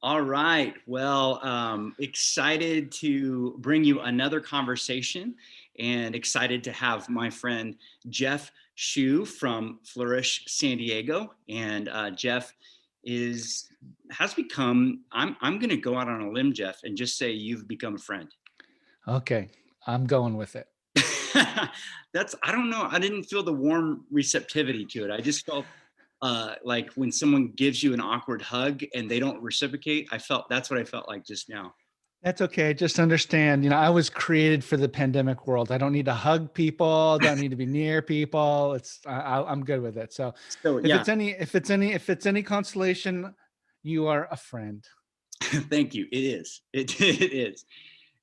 All right. Well, excited to bring you another conversation and excited to have my friend Geoff Hsu from Flourish San Diego. And Geoff is has become, I'm gonna go out on a limb, Geoff, and just say you've become a friend. Okay, I'm going with it. That's I don't know. I didn't feel the warm receptivity to it. I just felt like when someone gives you an awkward hug and they don't reciprocate, that's what I felt like just now. That's okay. Just understand, I was created for the pandemic world. I don't need to hug people. Don't need to be near people. I'm good with it. So, So yeah, if it's any consolation, you are a friend. thank you. It is. It is.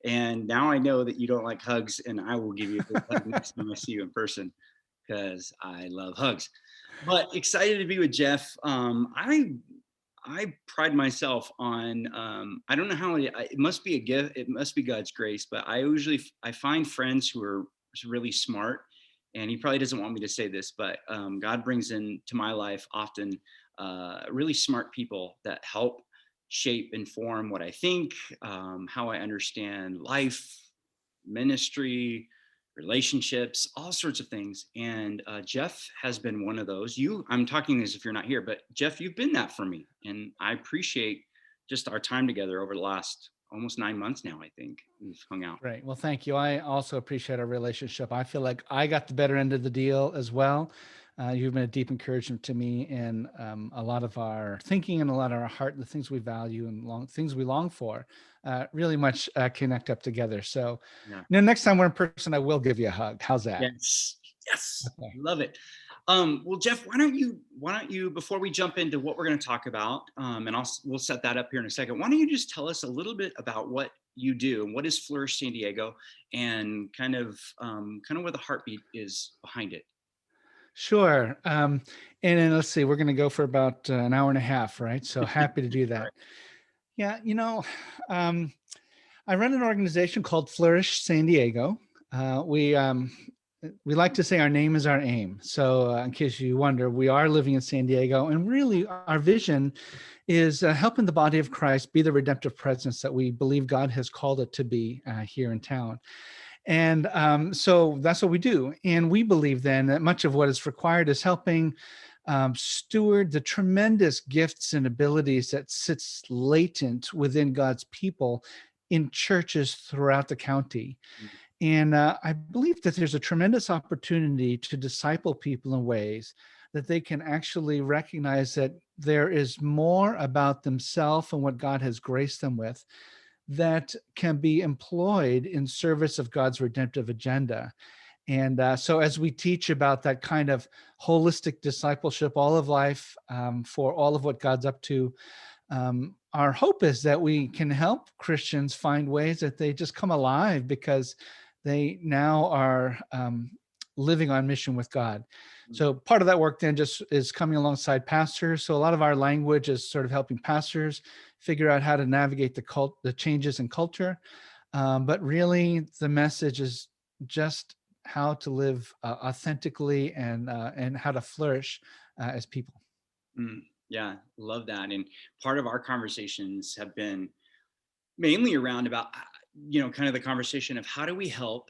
And now I know that you don't like hugs, and I will give you a big hug next time I see you in person because I love hugs. But excited to be with Geoff. I pride myself on I don't know how it must be a gift. It must be God's grace. But I find friends who are really smart, and he probably doesn't want me to say this, but God brings into my life often really smart people that help shape and form what I think, how I understand life, ministry, relationships, all sorts of things. And Geoff has been one of those. I'm talking as if you're not here, but Geoff, you've been that for me. And I appreciate just our time together over the last almost 9 months now, I think we've hung out. Great. Well, thank you. I also appreciate our relationship. I feel like I got the better end of the deal as well. You've been a deep encouragement to me in a lot of our thinking and a lot of our heart, the things we value and things we long for, really much connect up together. So, Yeah. next time we're in person, I will give you a hug. How's that? Yes. Yes. Okay. Love it. Well, Geoff, why don't you, before we jump into what we're going to talk about, and we'll set that up here in a second. Why don't you just tell us a little bit about what you do and what is Flourish San Diego, and kind of where the heartbeat is behind it. Sure. And then let's see, we're going to go for about an hour and a half, right? So happy to do All right. that. Yeah. Um, I run an organization called Flourish San Diego. We like to say our name is our aim. So, in case you wonder, we are living in San Diego, and really our vision is helping the body of Christ be the redemptive presence that we believe God has called it to be here in town. And so that's what we do. And we believe then that much of what is required is helping steward the tremendous gifts and abilities that sits latent within God's people in churches throughout the county. Mm. And I believe that there's a tremendous opportunity to disciple people in ways that they can actually recognize that there is more about themselves and what God has graced them with that can be employed in service of God's redemptive agenda. And so, as we teach about that kind of holistic discipleship, all of life, for all of what God's up to, our hope is that we can help Christians find ways that they just come alive because they now are living on mission with God. Mm. So part of that work then just is coming alongside pastors. So a lot of our language is sort of helping pastors figure out how to navigate the changes in culture. But really, the message is just how to live authentically and how to flourish as people. Mm. Yeah, love that. And part of our conversations have been mainly around about kind of the conversation of how do we help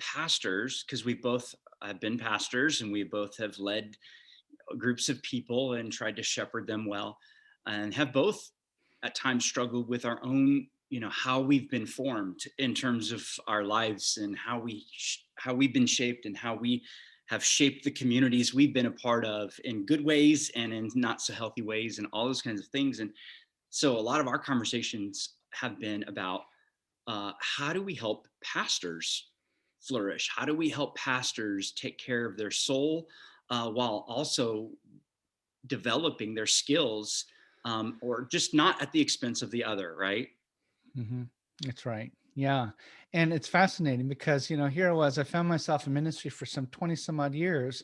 pastors, because we both have been pastors and we both have led groups of people and tried to shepherd them well, and have both at times struggled with our own, how we've been formed in terms of our lives, and how we've been shaped, and how we have shaped the communities we've been a part of in good ways and in not so healthy ways, and all those kinds of things. And so a lot of our conversations have been about how do we help pastors flourish? How do we help pastors take care of their soul while also developing their skills, or just not at the expense of the other, right? Mhm. That's right. Yeah. And it's fascinating because, here I was, I found myself in ministry for some 20 some odd years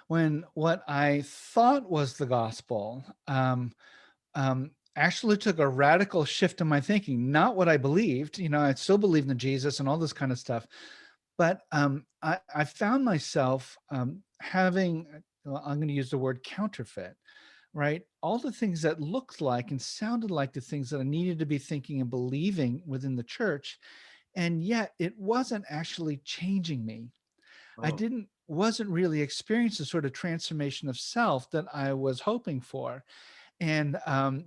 when what I thought was the gospel actually took a radical shift in my thinking. Not what I believed, I still believed in Jesus and all this kind of stuff. But I found myself having, well, I'm going to use the word counterfeit. right? All the things that looked like and sounded like the things that I needed to be thinking and believing within the church. And yet it wasn't actually changing me. I Oh. didn't wasn't really experiencing the sort of transformation of self that I was hoping for. And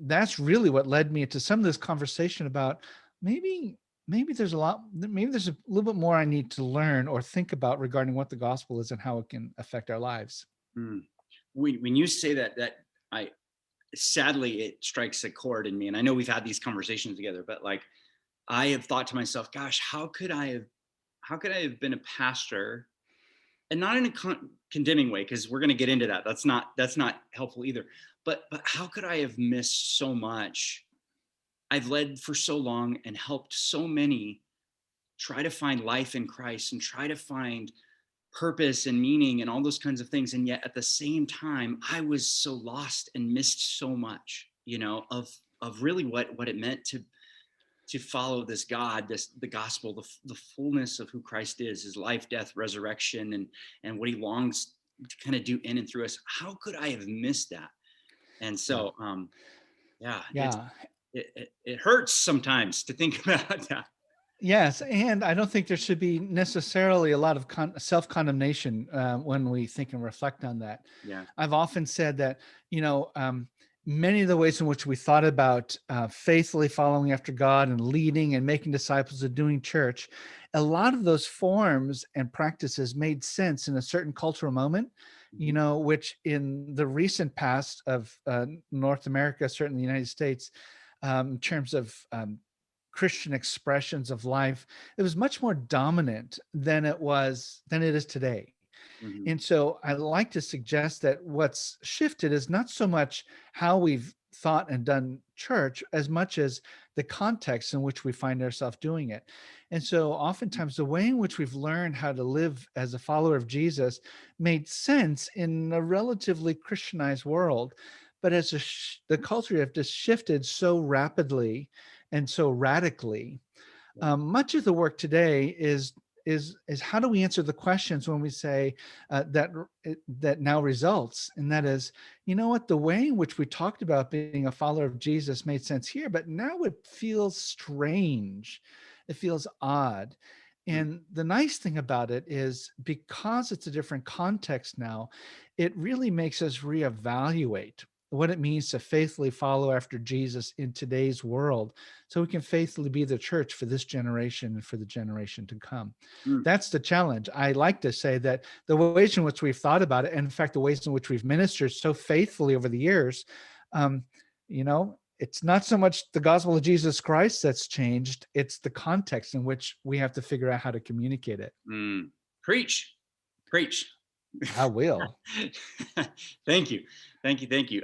that's really what led me into some of this conversation about maybe maybe there's a little bit more I need to learn or think about regarding what the gospel is and how it can affect our lives. Mm. When you say that, I sadly it strikes a chord in me, and I know we've had these conversations together, but like I have thought to myself, gosh, how could I have been a pastor, and not in a condemning way, because we're going to get into that. That's not helpful either. But how could I have missed so much? I've led for so long and helped so many try to find life in Christ and try to find purpose and meaning and all those kinds of things. And yet at the same time, I was so lost and missed so much, of really what it meant to follow this God, the gospel, the fullness of who Christ is, his life, death, resurrection, and what he longs to kind of do in and through us. How could I have missed that? And Yeah. so, yeah, Yeah. it hurts sometimes to think about that. Yes, and I don't think there should be necessarily a lot of self-condemnation when we think and reflect on that. Yeah. I've often said that, you know, many of the ways in which we thought about faithfully following after God and leading and making disciples and doing church, a lot of those forms and practices made sense in a certain cultural moment, Mhm. which in the recent past of North America, certainly the United States, in terms of Christian expressions of life, it was much more dominant than it is today. Mhm. And so I like to suggest that what's shifted is not so much how we've thought and done church as much as the context in which we find ourselves doing it. And so oftentimes the way in which we've learned how to live as a follower of Jesus made sense in a relatively Christianized world. But as the culture have just shifted so rapidly and so radically, Yeah. much of the work today is how do we answer the questions when we say that now results, and that is, you know what, the way in which we talked about being a follower of Jesus made sense here, but now it feels strange, it feels odd. Mm. And the nice thing about it is because it's a different context now, it really makes us reevaluate what it means to faithfully follow after Jesus in today's world so we can faithfully be the church for this generation and for the generation to come. Mm. That's the challenge. I like to say that the ways in which we've thought about it, and in fact, the ways in which we've ministered so faithfully over the years, um, it's not so much the gospel of Jesus Christ that's changed, it's the context in which we have to figure out how to communicate it. Mm. Preach, preach. I will. Thank you, thank you, thank you.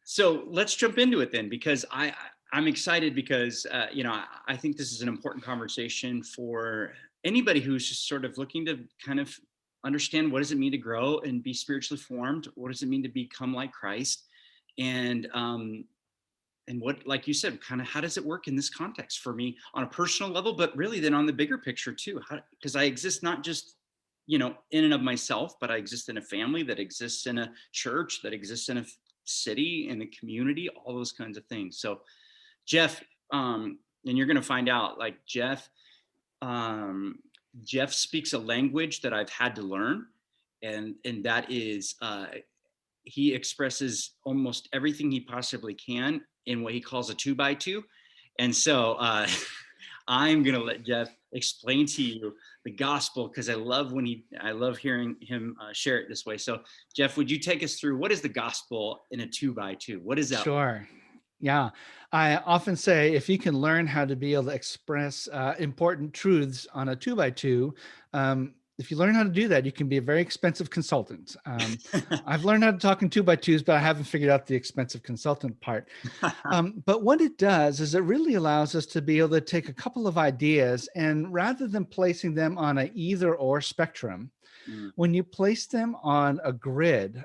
So let's jump into it then, because I'm excited because I think this is an important conversation for anybody who's just sort of looking to kind of understand what does it mean to grow and be spiritually formed. What does it mean to become like Christ, and what, like you said, kind of how does it work in this context for me on a personal level, but really then on the bigger picture too? Because I exist not just in and of myself, but I exist in a family that exists in a church that exists in a city, in a community, all those kinds of things. So Geoff, and you're going to find out, like um, Geoff speaks a language that I've had to learn, and that is he expresses almost everything he possibly can in what he calls a two by two. And so I'm going to let Geoff explain to you the gospel, because I love hearing him share it this way. So Geoff, would you take us through what is the gospel in a two by two? What is that? Sure. Yeah. I often say if you can learn how to be able to express important truths on a two by two, if you learn how to do that, you can be a very expensive consultant. I've learned how to talk in two by twos, but I haven't figured out the expensive consultant part. But what it does is it really allows us to be able to take a couple of ideas and rather than placing them on a either or spectrum, Mm, when you place them on a grid,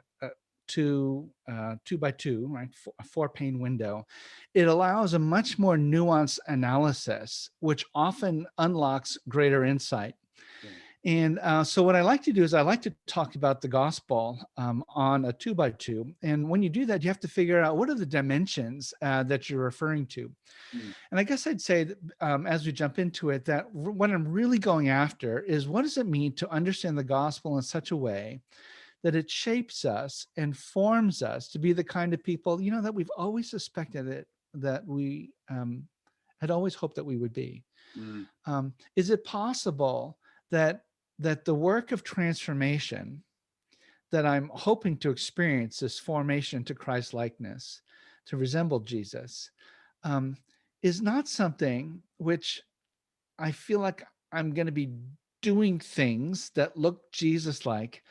two by two, right, a four pane window, it allows a much more nuanced analysis, which often unlocks greater insight. yeah. And so what I like to do is I like to talk about the gospel on a 2x2. And when you do that, you have to figure out what are the dimensions that you're referring to. Mm, And I guess I'd say that, as we jump into it, that what I'm really going after is what does it mean to understand the gospel in such a way that it shapes us and forms us to be the kind of people, that we've always suspected that we had always hoped that we would be. mm, Is it possible that the work of transformation that I'm hoping to experience, this formation to Christ likeness, to resemble Jesus, um, is not something which I feel like I'm going to be doing things that look Jesus like,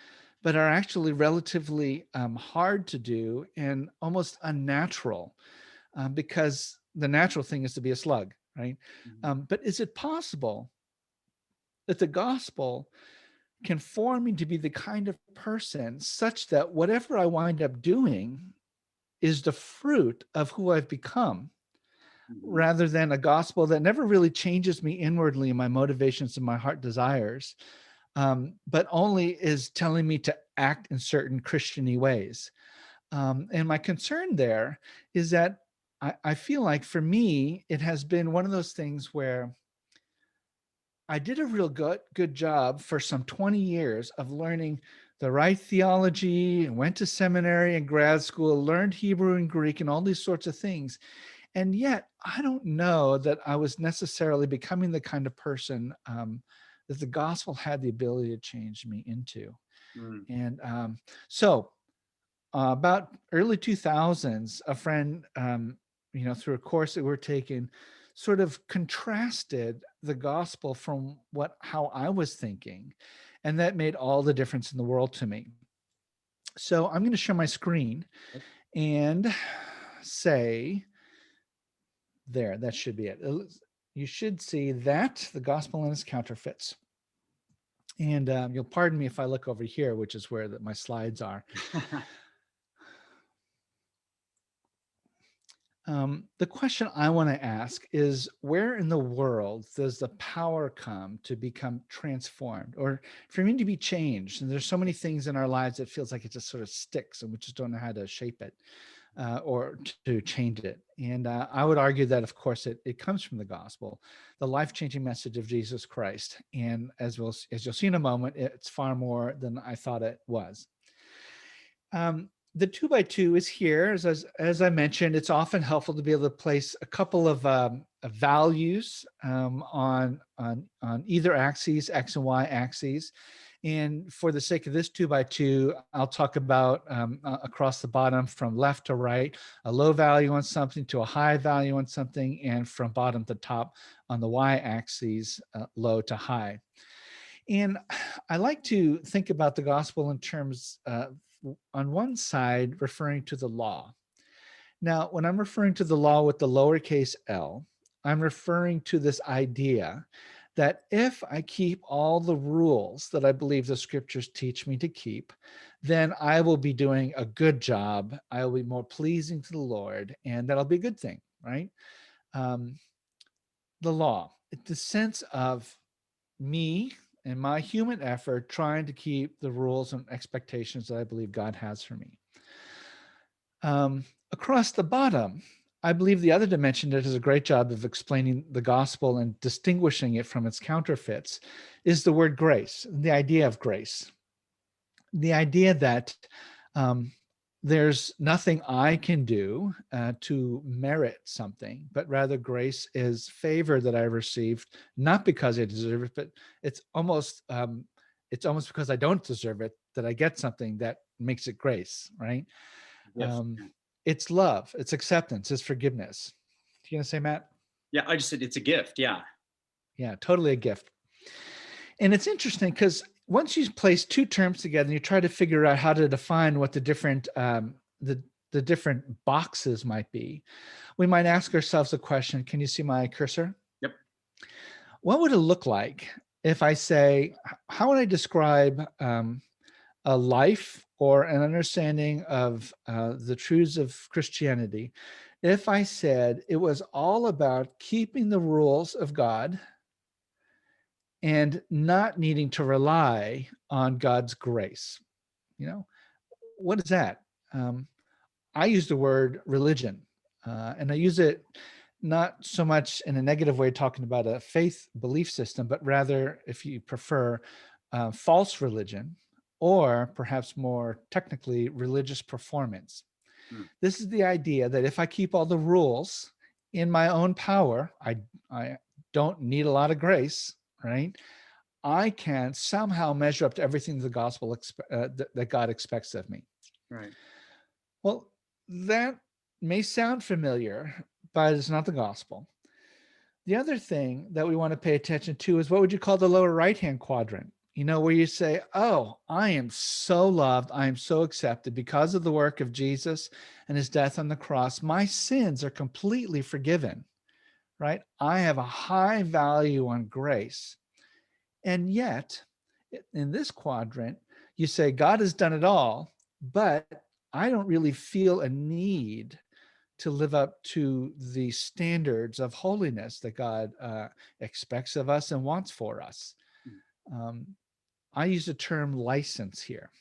but are actually relatively hard to do and almost unnatural, because the natural thing is to be a slug, right? mm, But is it possible that the gospel can form me to be the kind of person such that whatever I wind up doing is the fruit of who I've become, mhm, rather than a gospel that never really changes me inwardly in my motivations and my heart desires, but only is telling me to act in certain Christiany ways. And my concern there is that I feel like for me, it has been one of those things where I did a real good job for some 20 years of learning the right theology, and went to seminary and grad school, learned Hebrew and Greek and all these sorts of things. And yet I don't know that I was necessarily becoming the kind of person that the gospel had the ability to change me into. mm, And so about early 2000s, a friend, through a course that we're taking, sort of contrasted the gospel from how I was thinking. And that made all the difference in the world to me. So I'm going to share my screen and say, there, that should be it. You should see that the gospel and its counterfeits. And you'll pardon me if I look over here, which is where my slides are. The question I want to ask is, where in the world does the power come to become transformed, or for me to be changed? And there's so many things in our lives that feels like it just sort of sticks and we just don't know how to shape it, or to change it. And I would argue that, of course, it comes from the gospel, the life-changing message of Jesus Christ. And as you'll see in a moment, it's far more than I thought it was. The 2x2 is here. As I mentioned, it's often helpful to be able to place a couple of values on either axes, X and Y axes. And for the sake of this 2x2, I'll talk about across the bottom from left to right, a low value on something to a high value on something, and from bottom to top on the Y axis, low to high. And I like to think about the gospel in terms, on one side, referring to the law. Now, when I'm referring to the law with the lowercase l, I'm referring to this idea that if I keep all the rules that I believe the scriptures teach me to keep, then I will be doing a good job. I will be more pleasing to the Lord, and that'll be a good thing, right? Um, the law, the sense of me and my human effort trying to keep the rules and expectations that I believe God has for me. Across the bottom, I believe the other dimension that does a great job of explaining the gospel and distinguishing it from its counterfeits is the word grace, the idea of grace, the idea that um, there's nothing I can do to merit something, but rather grace is favor that I received, not because I deserve it, but it's almost um, it's almost because I don't deserve it that I get something that makes it grace, right? gift. Um, Yeah. it's love, it's acceptance, it's forgiveness. You gonna say, Matt? Yeah, I just said it's a gift. Yeah. Yeah, totally a gift. And it's interesting because once you place two terms together and you try to figure out how to define what the different the different boxes might be, we might ask ourselves a question. Can you see my cursor? Yep. What would it look like if I say, how would I describe a life or an understanding of the truths of Christianity if I said it was all about keeping the rules of God and not needing to rely on God's grace. You know, what is that? Um, I use the word religion, and I use it not so much in a negative way, talking about a faith belief system, but rather, if you prefer, false religion, or perhaps more technically, religious performance. Mm. This is the idea that if I keep all the rules in my own power, I don't need a lot of grace, right? I can somehow measure up to everything the gospel that God expects of me. Right. Well, that may sound familiar, but it's not the gospel. The other thing that we want to pay attention to is what would you call the lower right hand quadrant? You know, where you say, oh, I am so loved. I am so accepted because of the work of Jesus and his death on the cross. My sins are completely forgiven, right? I have a high value on grace. And yet, in this quadrant, you say, God has done it all, but I don't really feel a need to live up to the standards of holiness that God expects of us and wants for us. Mm. Um, I use the term license here.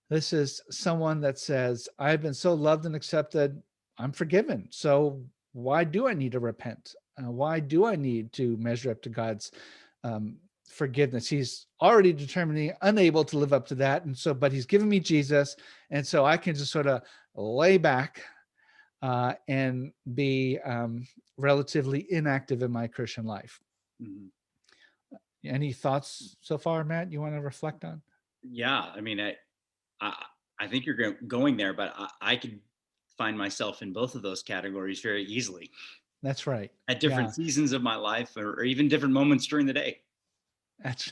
This is someone that says, I've been so loved and accepted, I'm forgiven. So why do I need to repent? Why do I need to measure up to God's um, forgiveness? He's already determined unable to live up to that. And so, but he's given me Jesus. And so I can just sort of lay back and be relatively inactive in my Christian life. Mhm. Any thoughts so far, Matt, you want to reflect on? Yeah, I mean, I, I think you're going there, but I could find myself in both of those categories very easily That's right. at different Yeah, seasons of my life, or even different moments during the day. that's.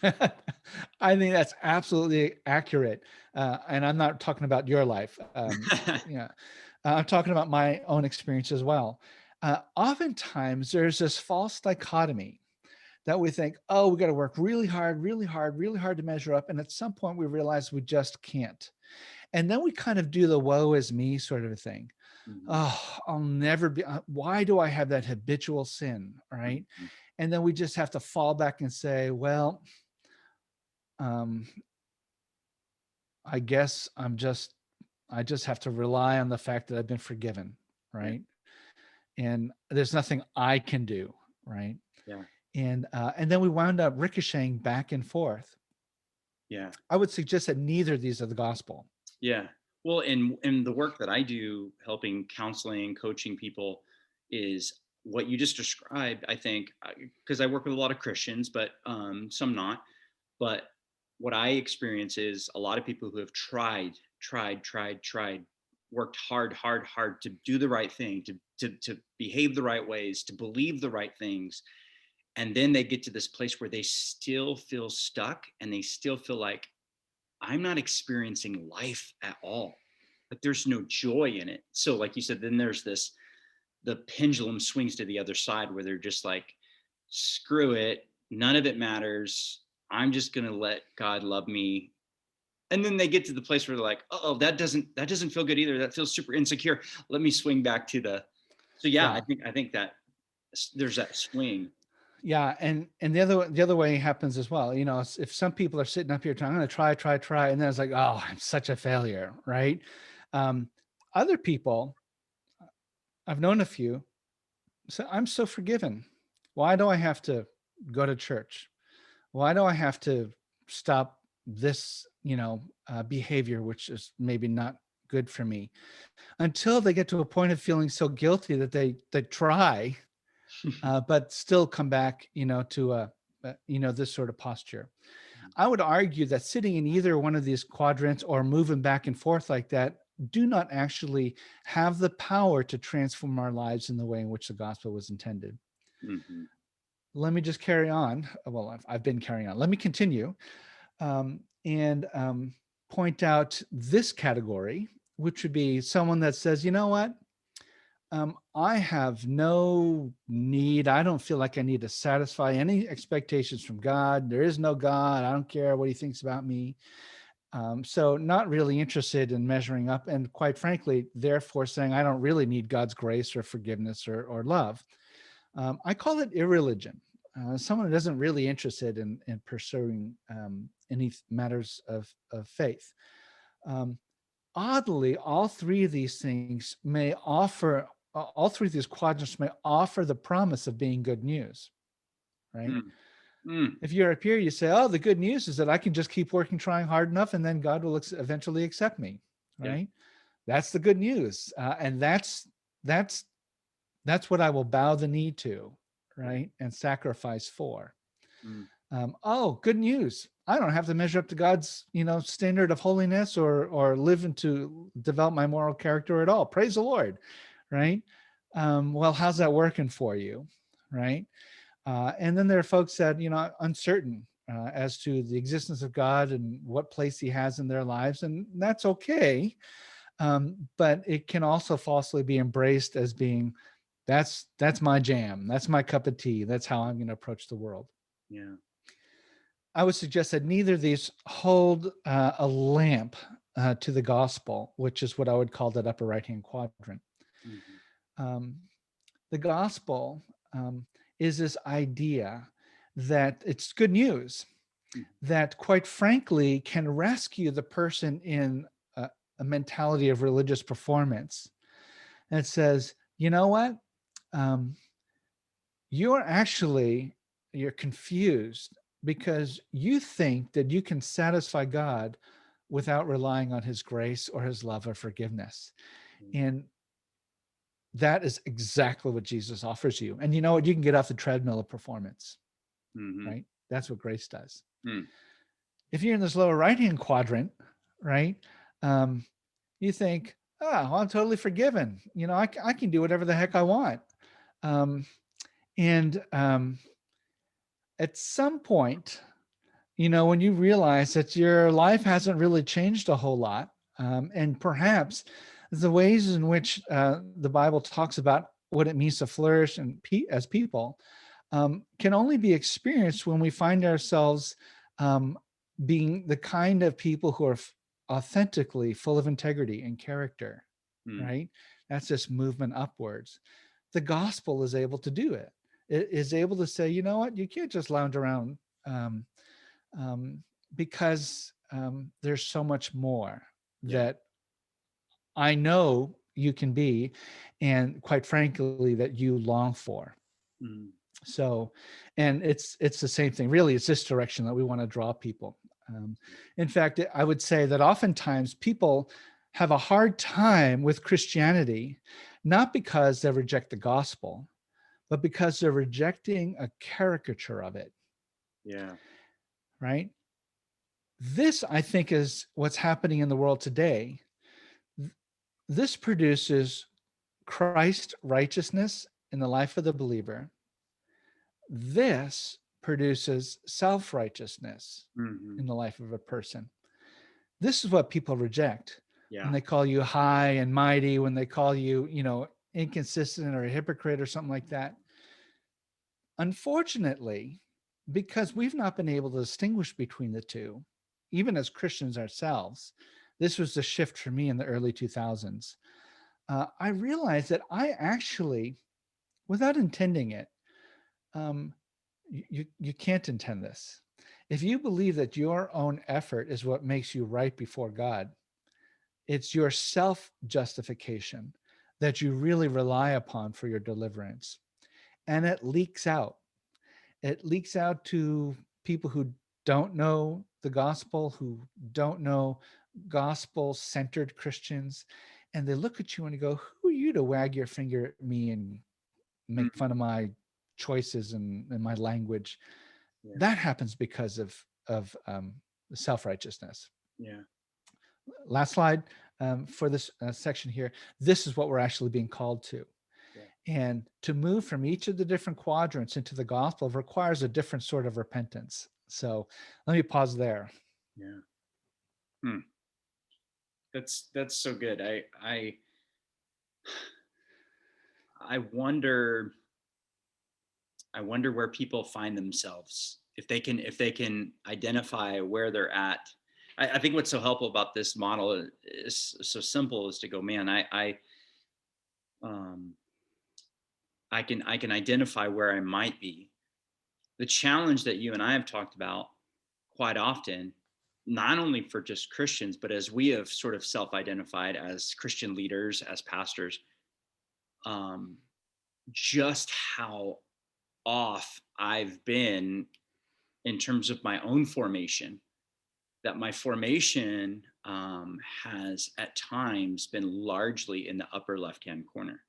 I think that's absolutely accurate. And I'm not talking about your life. Yeah, I'm talking about my own experience as well. Oftentimes, there's this false dichotomy that we think, oh, we got to work really hard, really hard, really hard to measure up. And at some point, we realize we just can't. And then we kind of do the woe is me sort of a thing. Mhm, Oh, I'll never be. Why do I have that habitual sin? Right. mhm, And then we just have to fall back and say, well, um, I guess I just have to rely on the fact that I've been forgiven. yeah, Right. And there's nothing I can do. Right. yeah, And then we wound up ricocheting back and forth. yeah, I would suggest that neither of these are the gospel. yeah. Well, in the work that I do, helping counseling, coaching people, is what you just described. I think because I work with a lot of Christians, but some not. But what I experience is a lot of people who have tried, worked hard to do the right thing, to behave the right ways, to believe the right things. And then they get to this place where they still feel stuck and they still feel like I'm not experiencing life at all. Like there's no joy in it. So, like you said, then there's this the pendulum swings to the other side where they're just like, screw it, none of it matters. I'm just gonna let God love me. And then they get to the place where they're like, oh, that doesn't feel good either. That feels super insecure. Let me swing back to the. So yeah, I Yeah. think I think that there's that swing. Yeah. And the other way happens as well. You know, if some people are sitting up here trying, I'm going to try. And then it's like, oh, I'm such a failure. Right. Um, Other people, I've known a few, so I'm so forgiven. Why do I have to go to church? Why do I have to stop this, behavior, which is maybe not good for me, until they get to a point of feeling so guilty that they try, but still come back, to this sort of posture. I would argue that sitting in either one of these quadrants or moving back and forth like that do not actually have the power to transform our lives in the way in which the gospel was intended. Mhm. Let me just carry on. Well, I've been carrying on. Let me continue and point out this category, which would be someone that says, you know what? I have no need. I don't feel like I need to satisfy any expectations from God. There is no God. I don't care what he thinks about me. So, not really interested in measuring up. And quite frankly, therefore saying, I don't really need God's grace or forgiveness or love. I call it irreligion. someone who isn't really interested in pursuing any matters of faith. Um, Oddly, all three of these things may offer, all three of these quadrants may offer the promise of being good news, right? Mm, mm, If you're up here, you say, oh, the good news is that I can just keep working, trying hard enough, and then God will eventually accept me, yeah. right? That's the good news. And that's what I will bow the knee to, Yeah. right? And sacrifice for. Mm, Oh, good news. I don't have to measure up to God's, standard of holiness or live into develop my moral character at all. Praise the Lord, right? Well, how's that working for you, right? And then there are folks that, uncertain as to the existence of God and what place he has in their lives. And that's okay. But it can also falsely be embraced as being, that's my jam. That's my cup of tea. That's how I'm going to approach the world. yeah. I would suggest that neither of these hold a lamp to the gospel, which is what I would call that upper right-hand quadrant. Mhm. Um, the gospel is this idea that it's good news Mhm. that, quite frankly, can rescue the person in a mentality of religious performance. And it says, you know what? Um, you're actually you're confused because you think that you can satisfy God without relying on his grace or his love or forgiveness. Mm, And that is exactly what Jesus offers you. And you know what? You can get off the treadmill of performance, mhm. right? That's what grace does. Mm, If you're in this lower right hand quadrant, right, um, you think, oh, well, I'm totally forgiven. I can do whatever the heck I want. Um, and at some point, when you realize that your life hasn't really changed a whole lot, and perhaps the ways in which the Bible talks about what it means to flourish and as people can only be experienced when we find ourselves um, being the kind of people who are authentically full of integrity and character, mm, right? That's this movement upwards. The gospel is able to do it. It is able to say, you know what, you can't just lounge around um, um, because there's so much more yeah. that I know you can be, and quite frankly, that you long for. Mm, So, and it's the same thing. Really, it's this direction that we want to draw people. Um, in fact, I would say that oftentimes people have a hard time with Christianity, not because they reject the gospel, but because they're rejecting a caricature of it, yeah. right? This, I think, is what's happening in the world today. This produces Christ righteousness in the life of the believer. This produces self righteousness Mhm. in the life of a person. This is what people reject when Yeah. they call you high and mighty, when they call you, inconsistent or a hypocrite or something like that. Unfortunately, because we've not been able to distinguish between the two, even as Christians ourselves, this was the shift for me in the early 2000s. I realized that I actually, without intending it, um, you can't intend this. If you believe that your own effort is what makes you right before God, it's your self justification that you really rely upon for your deliverance. And it leaks out. It leaks out to people who don't know the gospel, who don't know gospel centered Christians. And they look at you and they go, who are you to wag your finger at me and make Mhm. fun of my choices and my language? Yeah. That happens because of self-righteousness. Yeah. Last slide for this section here. This is what we're actually being called to. Yeah. And to move from each of the different quadrants into the gospel requires a different sort of repentance. So let me pause there. Yeah. Hmm. That's so good. I wonder where people find themselves if they can identify where they're at. I think what's so helpful about this model is so simple is to go, man, um, I can identify where I might be, the challenge that you and I have talked about quite often, not only for just Christians, but as we have sort of self-identified as Christian leaders, as pastors, um, just how off I've been in terms of my own formation. That my formation has at times been largely in the upper left-hand corner.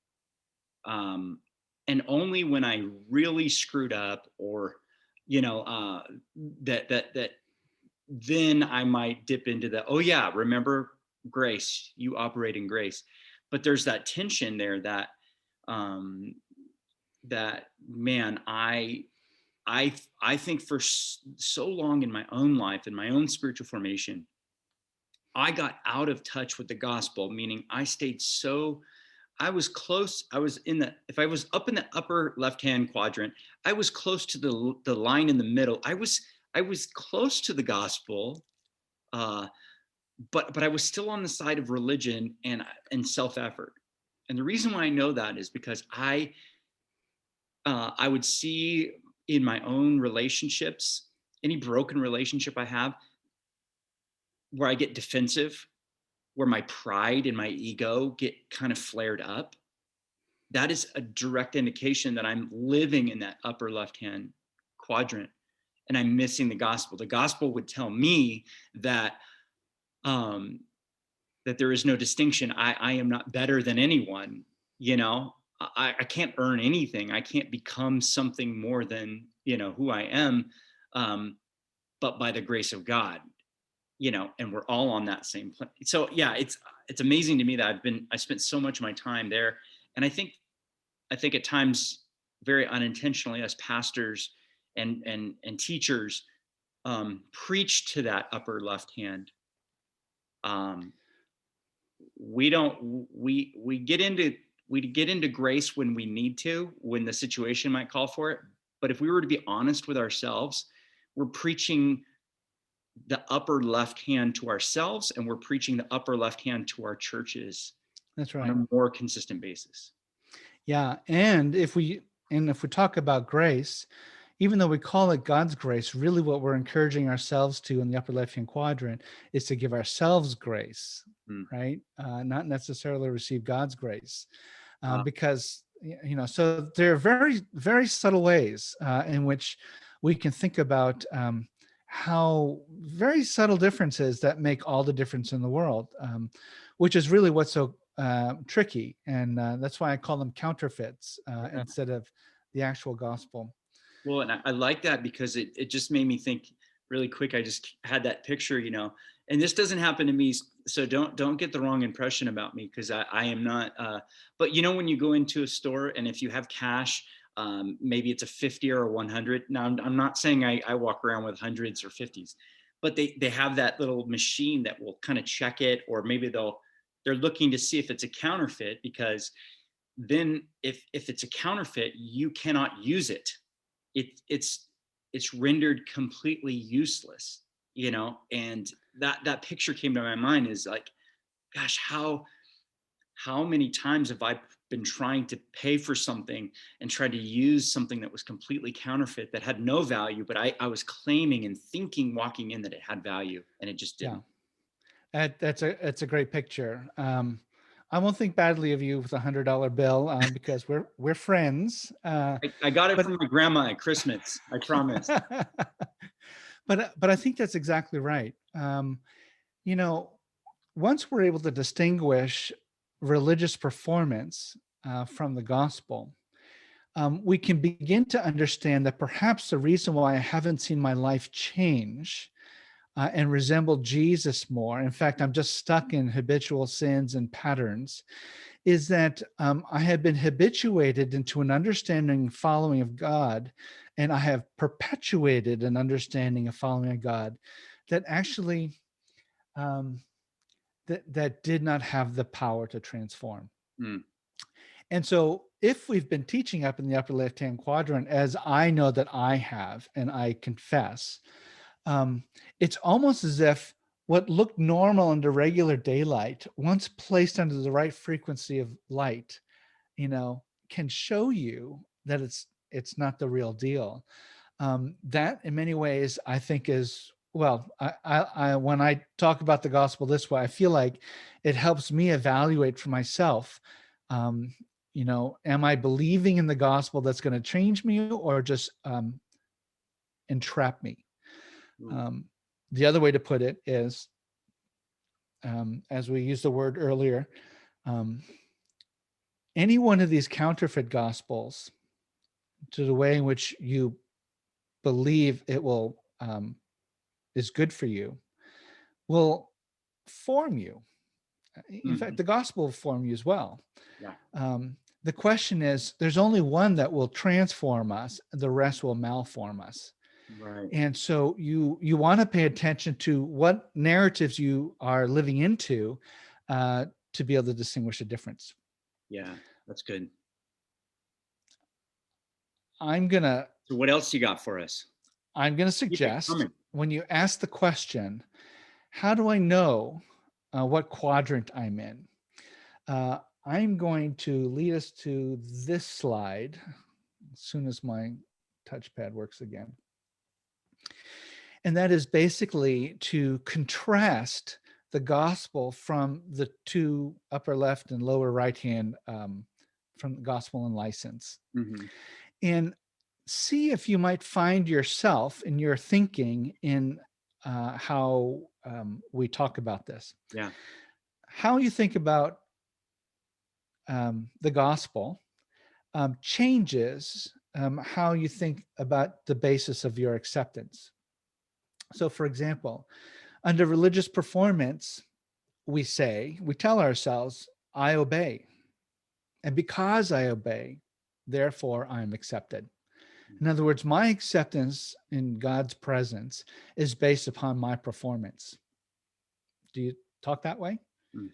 Um, and only when I really screwed up, or you know, that then I might dip into the, oh yeah, remember grace, you operate in grace. But there's that tension there that um, that man, I think for so long in my own life, in my own spiritual formation, I got out of touch with the gospel, meaning I stayed so, I was close. I was in the, if I was up in the upper left-hand quadrant, I was close to the line in the middle. I was close to the gospel, uh, but I was still on the side of religion and self-effort. And the reason why I know that is because I would see in my own relationships, any broken relationship I have, where I get defensive, where my pride and my ego get kind of flared up. That is a direct indication that I'm living in that upper left hand quadrant and I'm missing the gospel. The gospel would tell me that um, that there is no distinction. I am not better than anyone. You know, I can't earn anything. I can't become something more than who I am, but by the grace of God. And we're all on that same plane. So yeah, it's amazing to me that I spent so much of my time there, and I think at times very unintentionally as pastors and teachers preach to that upper left hand. Um, we don't we get into grace when we need to, when the situation might call for it. But if we were to be honest with ourselves, we're preaching the upper left hand to ourselves, and we're preaching the upper left hand to our churches That's on right. a more consistent basis. Yeah, and if we talk about grace, even though we call it God's grace, really what we're encouraging ourselves to in the upper left-hand quadrant is to give ourselves grace, Mm. right? Not necessarily receive God's grace, Uh, because So there are very, very subtle ways in which we can think about how very subtle differences that make all the difference in the world, which is really what's so tricky, and that's why I call them counterfeits yeah. instead of the actual gospel. Well, and I like that because it just made me think really quick. I just had that picture, and this doesn't happen to me, so don't get the wrong impression about me, because I am not. But when you go into a store and if you have cash, maybe it's a 50 or a 100. Now I'm not saying I walk around with hundreds or fifties, but they have that little machine that will kind of check it, or maybe they're looking to see if it's a counterfeit, because then if it's a counterfeit, you cannot use it. It's rendered completely useless. And that picture came to my mind, is like, gosh, how many times have I been trying to pay for something and tried to use something that was completely counterfeit, that had no value, but I was claiming and thinking walking in that it had value, and it just Yeah, didn't. that's a great picture. I won't think badly of you with $100 bill because we're friends. I got it But from my grandma at Christmas, I promise. but I think that's exactly right. You know, Once we're able to distinguish religious performance from the gospel, we can begin to understand that perhaps the reason why I haven't seen my life change and resemble Jesus more, in fact, I'm just stuck in habitual sins and patterns, is that I have been habituated into an understanding and following of God, and I have perpetuated an understanding of following of God that actually um, that did not have the power to transform. Mm, And so, if we've been teaching up in the upper left-hand quadrant, as I know that I have, and I confess, it's almost as if what looked normal under regular daylight, once placed under the right frequency of light, can show you that it's not the real deal. That in many ways, I think is, well, when I talk about the gospel this way, I feel like it helps me evaluate for myself. Um, am I believing in the gospel that's going to change me or just entrap me? Ooh. Um, the other way to put it is, as we used the word earlier, um, any one of these counterfeit gospels, to the way in which you believe it will is good for you, will form you. In fact, Mhm. the gospel will form you as well. Yeah. The question is, there's only one that will transform us; the rest will malform us. Right. And so you want to pay attention to what narratives you are living into to be able to distinguish a difference. Yeah. That's good. I'm gonna So what else you got for us? I'm gonna Keep it suggest coming. when you ask the question, how do I know what quadrant I'm in? I'm going to lead us to this slide as soon as my touchpad works again. And that is basically to contrast the gospel from the two upper left and lower right hand, from gospel and license. Hmm. And see if you might find yourself in your thinking in how we talk about this. Yeah. How you think about the gospel changes how you think about the basis of your acceptance. So, for example, under religious performance, we tell ourselves, I obey. And because I obey, therefore I'm accepted. In other words, my acceptance in God's presence is based upon my performance. Do you talk that way? Mm.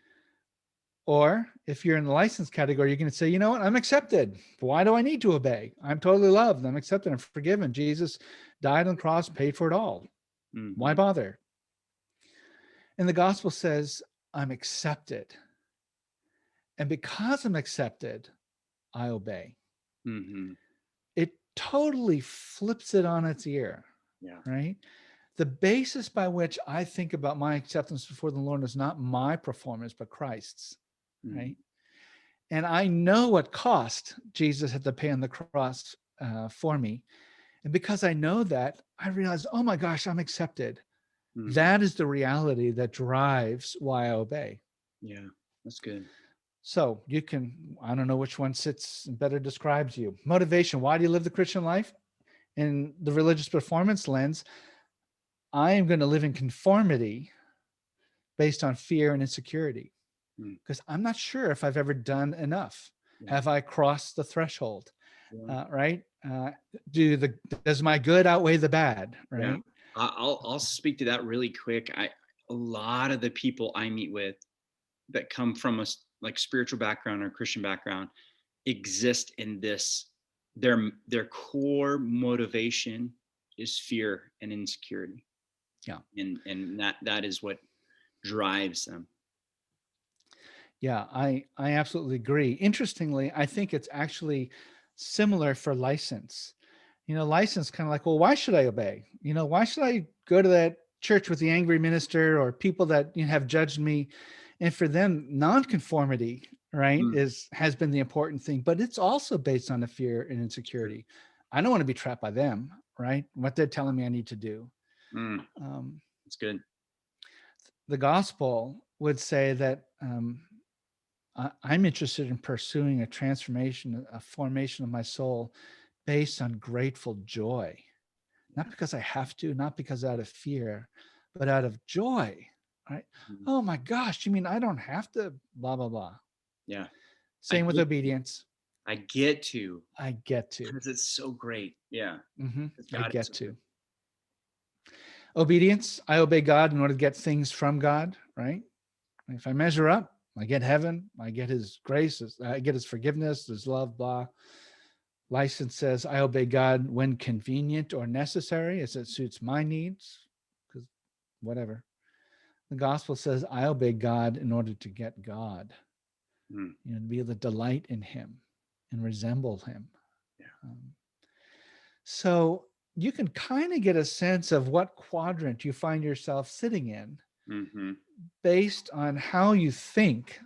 Or if you're in the license category, you're going to say, you know what? I'm accepted. Why do I need to obey? I'm totally loved. I'm accepted. I'm forgiven. Jesus died on the cross, paid for it all. Why Hmm. bother? And the gospel says, I'm accepted. And because I'm accepted, I obey. Hmm. It totally flips it on its ear, Yeah. right? The basis by which I think about my acceptance before the Lord is not my performance, but Christ's, Hmm. right? And I know what cost Jesus had to pay on the cross for me. And because I know that, I realize, oh my gosh, I'm accepted. Hmm. That is the reality that drives why I obey. Yeah. That's good. So you can, I don't know which one sits and better describes you. Motivation. Why do you live the Christian life? In the religious performance lens, I am going to live in conformity based on fear and insecurity Mm. because I'm not sure if I've ever done enough. Yeah. Have I crossed the threshold? Yeah. Right? Does my good outweigh the bad? Yeah. Right? I'll speak to that really quick. A lot of the people I meet with that come from a like spiritual background or Christian background exist in this. Their core motivation is fear and insecurity, Yeah. and that is what drives them. Yeah, I absolutely agree. Interestingly, I think it's actually similar for license. License kind of like, well, why should I obey? Why should I go to that church with the angry minister or people that have judged me? And for them, nonconformity, right, Mm. has been the important thing, but it's also based on the fear and insecurity. I don't want to be trapped by them, right? What they're telling me I need to do. Mm. Um, That's good. the gospel would say that I'm interested in pursuing a transformation, a formation of my soul based on grateful joy, not Yeah. because I have to, not because out of fear, but out of joy. Right? Mhm. Oh my gosh, you mean I don't have to blah, blah, blah. Yeah. I Same with get obedience. I get to I get to. because it's so great. Yeah. Because I God is get so good. to. Obedience, I obey God in order to get things from God, right? If I measure up, I get heaven, I get his grace, I get his forgiveness, his love, blah. License says, I obey God when convenient or necessary as it suits my needs, because whatever. The gospel says, I obey God in order to get God, Mm. to be able to delight in him and resemble him. Yeah. Um, so you can kind of get a sense of what quadrant you find yourself sitting in Hmm. based on how you think.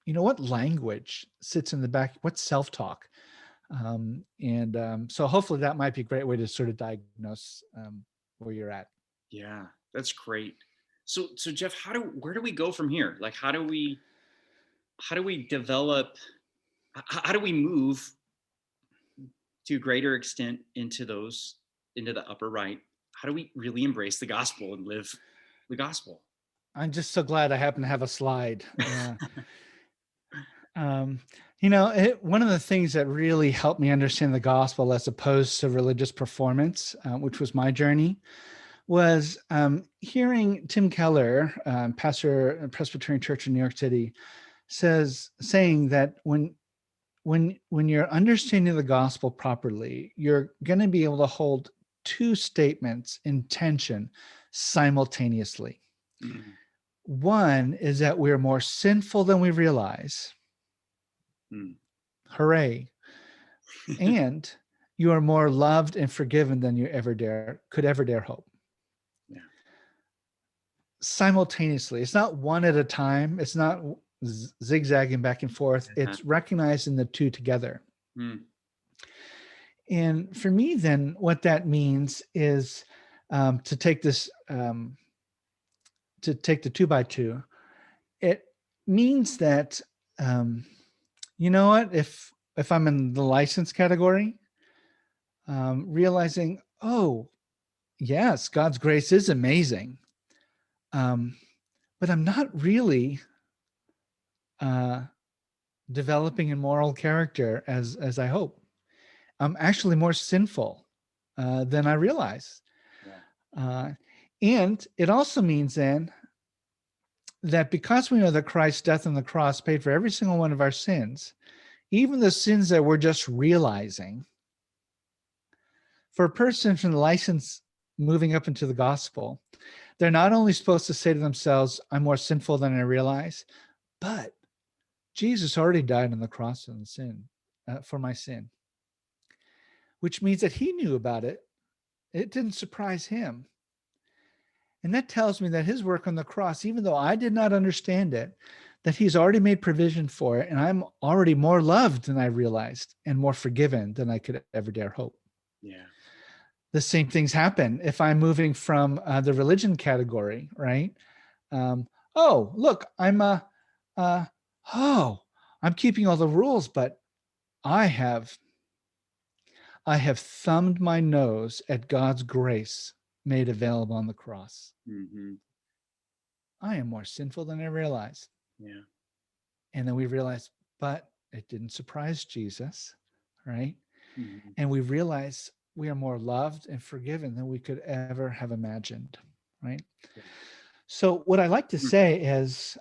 What language sits in the back, what self-talk. So hopefully that might be a great way to sort of diagnose where you're at. Yeah, that's great. So Geoff, where do we go from here? Like, how do we develop? How do we move to a greater extent into the upper right? How do we really embrace the gospel and live the gospel? I'm just so glad I happen to have a slide. Yeah. Um, one of the things that really helped me understand the gospel as opposed to religious performance, which was my journey, was hearing Tim Keller, pastor at Presbyterian Church in New York City, saying that when you're understanding the gospel properly, you're going to be able to hold two statements in tension simultaneously. Mm, One is that we're more sinful than we realize. mm. Hooray. And you are more loved and forgiven than you could ever dare hope. Yeah. Simultaneously. It's not one at a time. It's not zigzagging back and forth. Yeah. It's recognizing the two together. Mm, And for me, then, what that means is to take the 2x2. It means that you know what? If I'm in the license category, realizing, oh yes, God's grace is amazing, um, but I'm not really uh, developing a moral character as I hope. I'm actually more sinful than I realize. yeah. Uh, and it also means then that because we know that Christ's death on the cross paid for every single one of our sins, even the sins that we're just realizing, for a person from the license moving up into the gospel, they're not only supposed to say to themselves, I'm more sinful than I realize, but Jesus already died on the cross for my sin, which means that he knew about it. It didn't surprise him. And that tells me that his work on the cross, even though I did not understand it, that he's already made provision for it. And I'm already more loved than I realized and more forgiven than I could ever dare hope. Yeah. The same things happen if I'm moving from the religion category, right? Oh, look, uh, oh, I'm keeping all the rules, but I have I have thumbed my nose at God's grace made available on the cross. Hmm. I am more sinful than I realized. Yeah. And then we realize, but it didn't surprise Jesus, right? Hmm. And we realize we are more loved and forgiven than we could ever have imagined, right? Yeah. So what I like to Mm, say is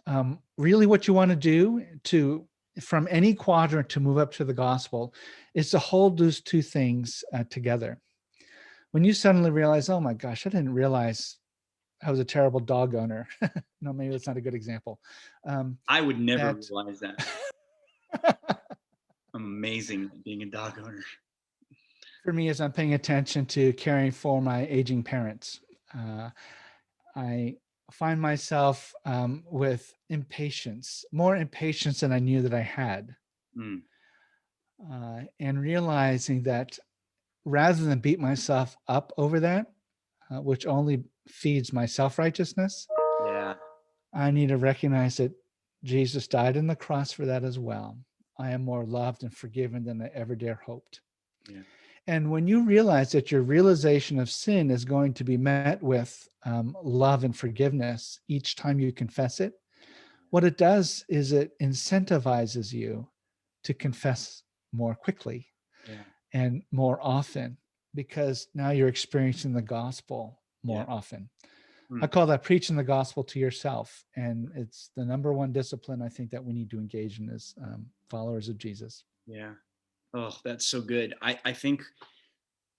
really what you want to do to from any quadrant to move up to the gospel is to hold those two things together. When you suddenly realize, oh my gosh, I didn't realize I was a terrible dog owner. No, maybe that's not a good example. I would never That realize that. I'm amazing at being a dog owner. for me, as I'm paying attention to caring for my aging parents, uh, I find myself with impatience, more impatience than I knew that I had, Mm, and realizing that rather than beat myself up over that, which only feeds my self righteousness, yeah. I need to recognize that Jesus died on the cross for that as well. I am more loved and forgiven than I ever dare hoped. Yeah. And when you realize that your realization of sin is going to be met with love and forgiveness each time you confess it, what it does is it incentivizes you to confess more quickly Yeah. and more often because now you're experiencing the gospel Yeah. more often. I Mm, call that preaching the gospel to yourself. And it's the number one discipline I think that we need to engage in as followers of Jesus. yeah. Oh, that's so good. I think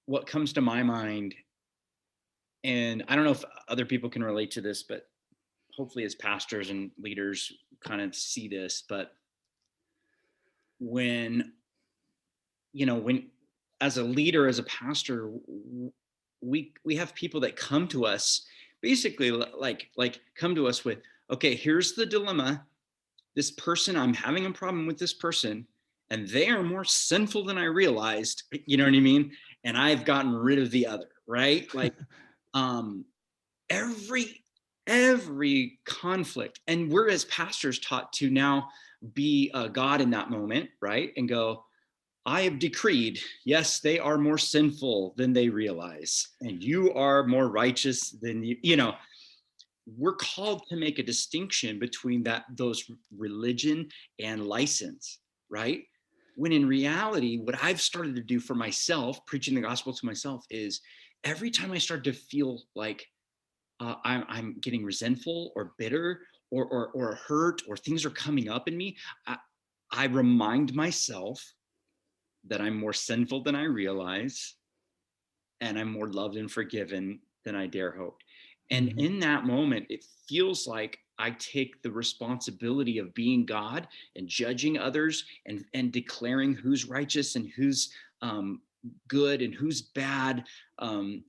what comes to my mind, and I don't know if other people can relate to this, but hopefully as pastors and leaders kind of see this, but when, when as a leader, as a pastor, we have people that come to us basically like come to us with, okay, here's the dilemma. This person, I'm having a problem with this person, and they are more sinful than I realized. You know what I mean? And I've gotten rid of the other, right? Like um every every conflict, and we're as pastors taught to now be God in that moment, right? And go, I have decreed, yes, they are more sinful than they realize, and you are more righteous than you know. We're called to make a distinction between those religion and license, right? When in reality, what I've started to do for myself, preaching the gospel to myself, is every time I start to feel like I'm getting resentful or bitter or hurt, or things are coming up in me, I, I remind myself that I'm more sinful than I realize, and I'm more loved and forgiven than I dare hope. And Mhm. in that moment, it feels like I take the responsibility of being God and judging others, and declaring who's righteous and who's um, good and who's bad,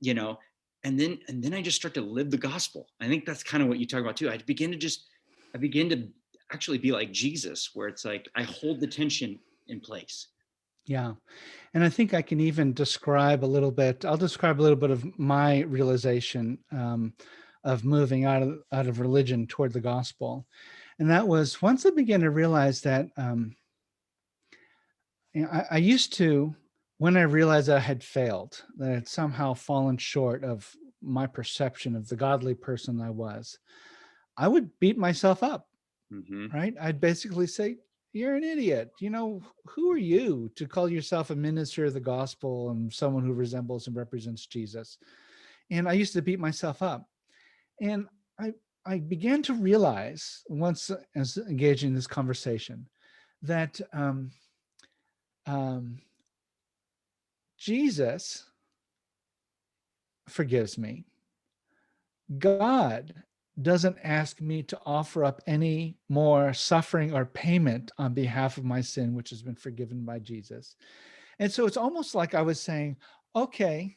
you know. And then I just start to live the gospel. I think that's kind of what you talk about too. I begin to actually be like Jesus, where it's like I hold the tension in place. Yeah. And I think I can even describe a little bit. I'll describe a little bit of my realization of moving out of religion toward the gospel. And that was once I began to realize that I used to, when I realized that I had failed, that I had somehow fallen short of my perception of the godly person I was, I would beat myself up. Hmm. Right? I'd basically say, "You're an idiot. You know, who are you to call yourself a minister of the gospel and someone who resembles and represents Jesus?" And I used to beat myself up. And I I began to realize once as engaging in this conversation that um, Jesus forgives me. God doesn't ask me to offer up any more suffering or payment on behalf of my sin, which has been forgiven by Jesus. And so it's almost like I was saying, okay,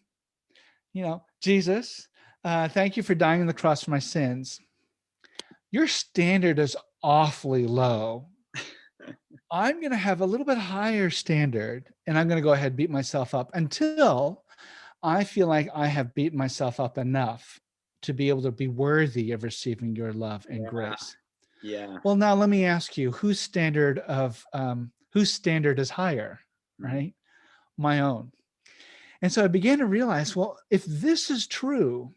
Jesus, thank you for dying on the cross for my sins. Your standard is awfully low. I'm going to have a little bit higher standard, and I'm going to go ahead and beat myself up until I feel like I have beaten myself up enough to be able to be worthy of receiving your love and Yeah, grace. yeah. Well, now let me ask you, whose standard is higher, Mm. right? My own. And so I began to realize, well, if this is true,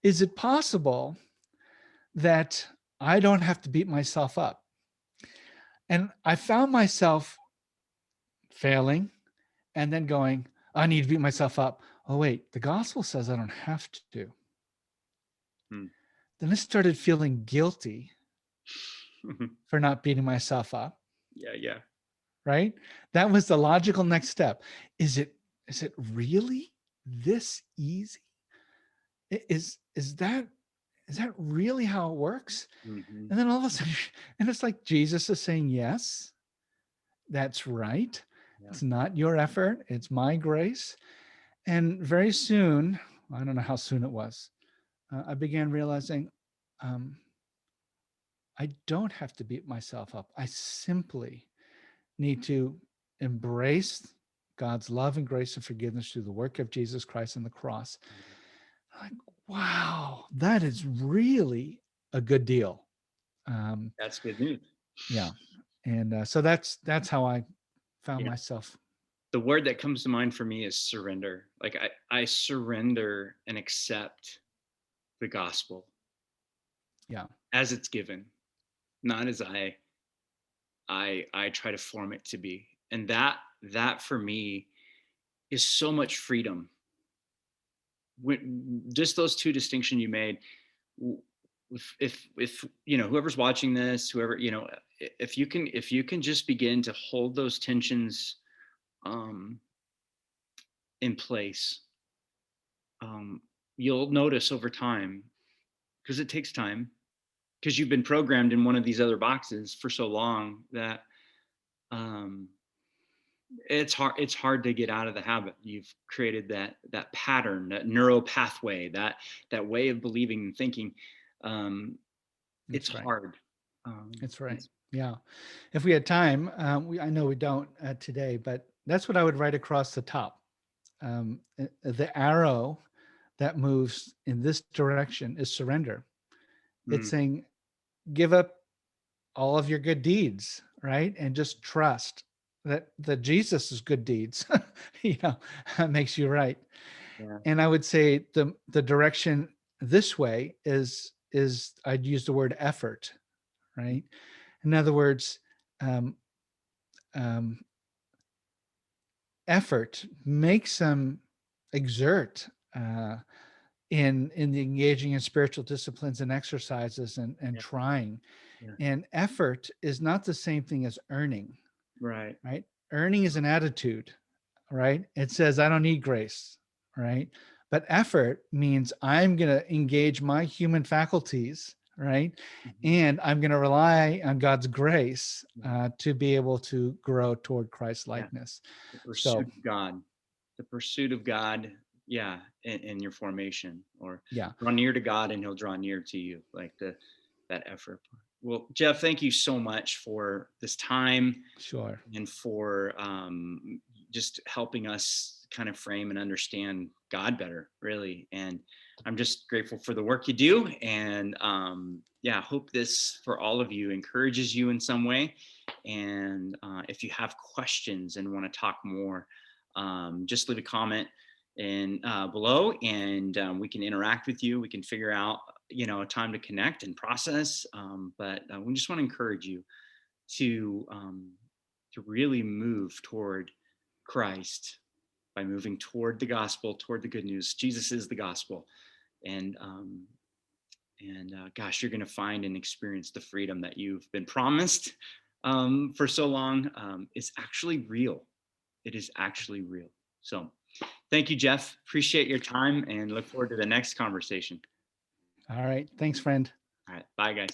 is it possible that I don't have to beat myself up? And I found myself failing and then going, I need to beat myself up. Oh, wait, the gospel says I don't have to. Mm. Then I started feeling guilty for not beating myself up, Yeah, yeah. right? That was the logical next step. Is it really this easy? Is that really how it works? Mhm. And then all of a sudden, and it's like Jesus is saying, yes, that's right. Yeah. It's not your effort, it's my grace. And very soon, I don't know how soon it was, I began realizing um, I don't have to beat myself up. I simply need to embrace God's love and grace and forgiveness through the work of Jesus Christ on the cross. Like, wow, that is really a good deal. Um, That's good news. yeah, and so that's how I found Yeah. myself. The word that comes to mind for me is surrender. Like I surrender and accept the gospel Yeah, as it's given, not as I try to form it to be. And that for me is so much freedom. Just those two distinctions you made, if you know, whoever's watching this, whoever, you know, if you can just begin to hold those tensions um in place, um you'll notice over time, because it takes time, because you've been programmed in one of these other boxes for so long, that um it's hard to get out of the habit. You've created that pattern, that neural pathway, that way of believing and thinking. um it's That's right. hard. That's right. It's Yeah. If we had time, I know we don't today, but that's what I would write across the top. The arrow that moves in this direction is surrender. It's mm, saying, give up all of your good deeds, right? And just trust that Jesus' good deeds, you know, makes you right. yeah. And I would say the direction this way is I'd use the word effort, right? In other words, um, um, effort makes them exert in the engaging in spiritual disciplines and exercises and Yeah. trying. Yeah. And effort is not the same thing as earning, Right. right? Earning is an attitude, right? It says, I don't need grace, right? But effort means I'm going to engage my human faculties, right? Mhm. And I'm going to rely on God's grace Yeah. to be able to grow toward Christ Yeah. likeness. The So, pursuit of God. The pursuit of God, yeah, in your formation, or yeah, draw near to God and he'll draw near to you, like that effort part. Well, Geoff, thank you so much for this time sure. and for just helping us kind of frame and understand God better, really. And I'm just grateful for the work you do. And yeah, hope this for all of you encourages you in some way. And if you have questions and want to talk more, just leave a comment and below, and we can interact with you. We can figure out, a time to connect and process. But we just want to encourage you to really move toward Christ by moving toward the gospel, toward the good news. Jesus is the gospel, and gosh, you're going to find and experience the freedom that you've been promised for so long. It's actually real. It is actually real. So, thank you, Geoff. Appreciate your time and look forward to the next conversation. All right. Thanks, friend. All right, bye, guys.